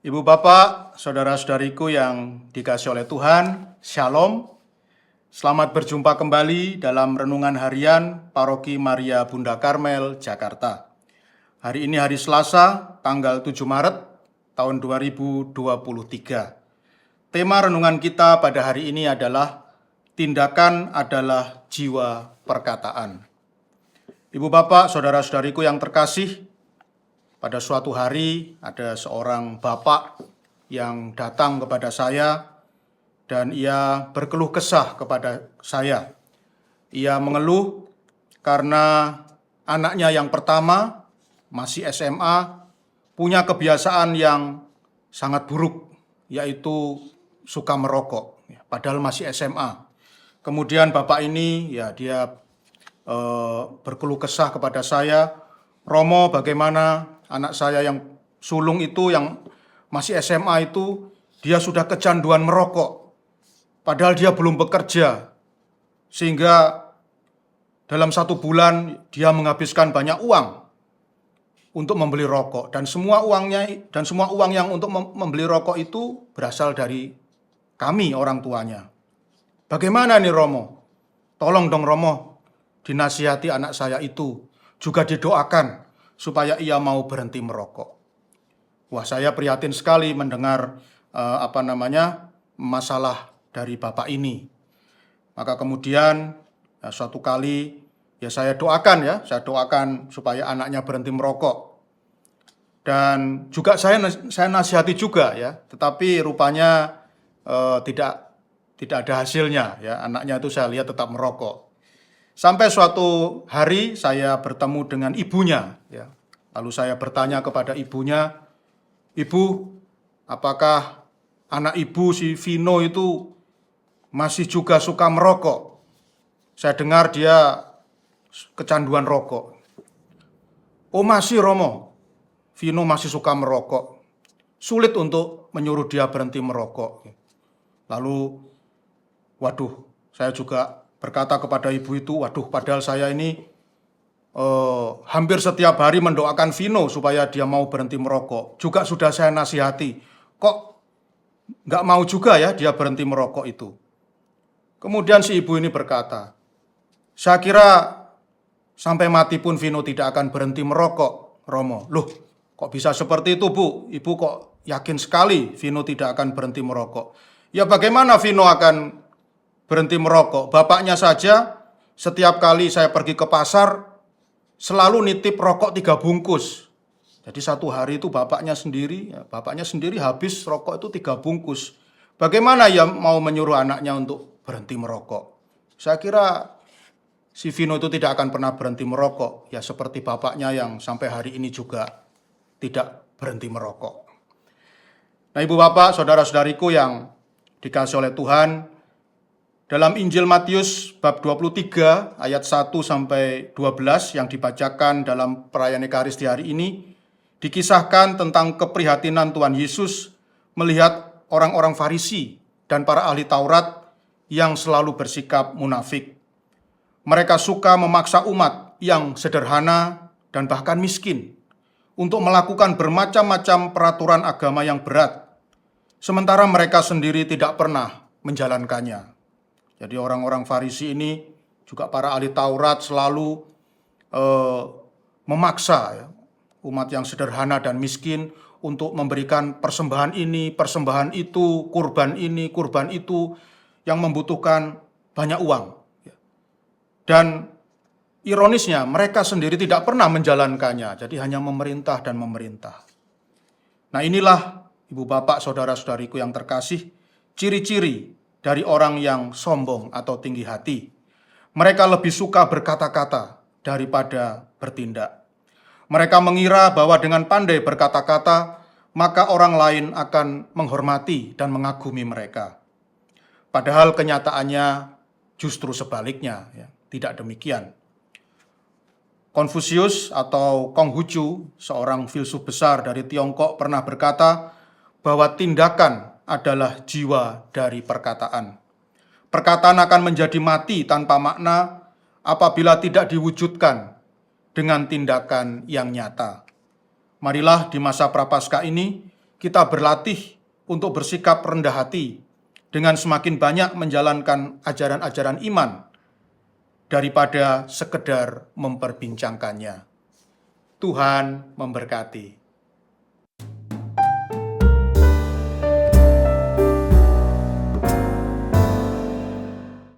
Ibu Bapak, saudara-saudariku yang dikasihi oleh Tuhan, Shalom. Selamat berjumpa kembali dalam Renungan Harian Paroki Maria Bunda Karmel, Jakarta. Hari ini hari Selasa, tanggal 7 Maret tahun 2023. Tema renungan kita pada hari ini adalah tindakan adalah jiwa perkataan. Ibu Bapak, saudara-saudariku yang terkasih, pada suatu hari ada seorang bapak yang datang kepada saya dan ia berkeluh kesah kepada saya. Ia mengeluh karena anaknya yang pertama masih SMA punya kebiasaan yang sangat buruk, yaitu suka merokok, padahal masih SMA. Kemudian bapak ini dia berkeluh kesah kepada saya, "Romo, bagaimana anak saya yang sulung itu yang masih SMA itu dia sudah kecanduan merokok, padahal dia belum bekerja, sehingga dalam 1 bulan dia menghabiskan banyak uang untuk membeli rokok, dan semua uang yang untuk membeli rokok itu berasal dari kami orang tuanya. Bagaimana nih Romo? Tolong dong Romo, dinasihati anak saya itu, juga didoakan supaya ia mau berhenti merokok." Wah, saya prihatin sekali mendengar masalah dari bapak ini. Maka kemudian suatu kali saya doakan supaya anaknya berhenti merokok. Dan juga saya nasihati juga tetapi rupanya tidak ada hasilnya anaknya itu saya lihat tetap merokok. Sampai suatu hari saya bertemu dengan ibunya. Lalu saya bertanya kepada ibunya, "Ibu, apakah anak ibu si Vino itu masih juga suka merokok? Saya dengar dia kecanduan rokok." "Oh masih Romo, Vino masih suka merokok. Sulit untuk menyuruh dia berhenti merokok." Lalu, saya juga berkata kepada ibu itu, padahal saya ini hampir setiap hari mendoakan Vino supaya dia mau berhenti merokok. Juga sudah saya nasihati, kok nggak mau juga dia berhenti merokok itu. Kemudian si ibu ini berkata, "Saya kira sampai mati pun Vino tidak akan berhenti merokok, Romo." "Loh, kok bisa seperti itu Bu? Ibu kok yakin sekali Vino tidak akan berhenti merokok?" "Ya bagaimana Vino akan berhenti merokok? Bapaknya saja setiap kali saya pergi ke pasar selalu nitip rokok 3 bungkus. Jadi satu hari itu bapaknya sendiri habis rokok itu 3 bungkus. Bagaimana ia mau menyuruh anaknya untuk berhenti merokok?" Saya kira si Vino itu tidak akan pernah berhenti merokok, seperti bapaknya yang sampai hari ini juga tidak berhenti merokok. Nah, Ibu Bapak, saudara-saudariku yang dikasihi oleh Tuhan, dalam Injil Matius bab 23 ayat 1 sampai 12 yang dibacakan dalam perayaan Ekaristi hari ini, dikisahkan tentang keprihatinan Tuhan Yesus melihat orang-orang Farisi dan para ahli Taurat yang selalu bersikap munafik. Mereka suka memaksa umat yang sederhana dan bahkan miskin untuk melakukan bermacam-macam peraturan agama yang berat, sementara mereka sendiri tidak pernah menjalankannya. Jadi orang-orang Farisi ini, juga para ahli Taurat selalu memaksa umat yang sederhana dan miskin untuk memberikan persembahan ini, persembahan itu, kurban ini, kurban itu, yang membutuhkan banyak uang. Dan ironisnya mereka sendiri tidak pernah menjalankannya, jadi hanya memerintah dan memerintah. Nah, inilah Ibu Bapak, saudara-saudariku yang terkasih, ciri-ciri dari orang yang sombong atau tinggi hati. Mereka lebih suka berkata-kata daripada bertindak. Mereka mengira bahwa dengan pandai berkata-kata, maka orang lain akan menghormati dan mengagumi mereka. Padahal kenyataannya justru sebaliknya, tidak demikian. Konfusius atau Konghucu, seorang filsuf besar dari Tiongkok, pernah berkata bahwa tindakan adalah jiwa dari perkataan. Perkataan akan menjadi mati tanpa makna apabila tidak diwujudkan dengan tindakan yang nyata. Marilah di masa Prapaskah ini kita berlatih untuk bersikap rendah hati dengan semakin banyak menjalankan ajaran-ajaran iman daripada sekedar memperbincangkannya. Tuhan memberkati.